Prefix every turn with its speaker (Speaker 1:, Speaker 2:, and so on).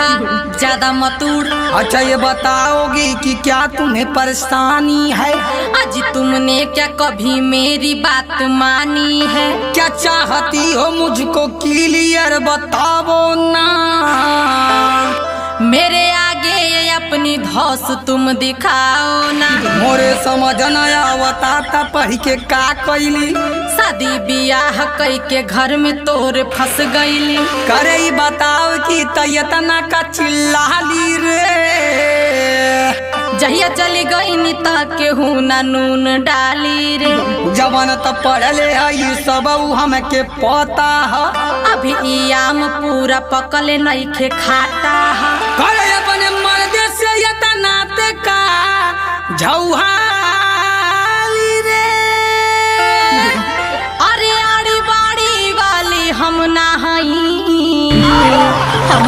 Speaker 1: देखा ज्यादा मत उड़।
Speaker 2: अच्छा ये बताओगी कि क्या तुम्हें परेशानी है?
Speaker 1: आज तुमने क्या कभी मेरी बात मानी है?
Speaker 2: क्या चाहती हो मुझको क्लियर बताओ ना।
Speaker 1: मेरे आगे अपनी धौस तुम दिखाओ ना।
Speaker 2: मोरे समझ न आवता था पढ़ के का कैली।
Speaker 1: शादी बियाह कई के घर में तोरे फंस गईली।
Speaker 2: करे बताओ कि तयतना का चिल्लाली रे।
Speaker 1: जहिया चली गई नी त केहू ना नून डाली रे।
Speaker 2: जवन त पढ़ले है सब हमके पता है।
Speaker 1: अभी ई आम पूरा पकले नइखे खाता है।
Speaker 2: करे अपने मर्द से यतना ते का झौहाली रे।
Speaker 1: अरे आड़ी बाड़ी वाली हम ना हई। हम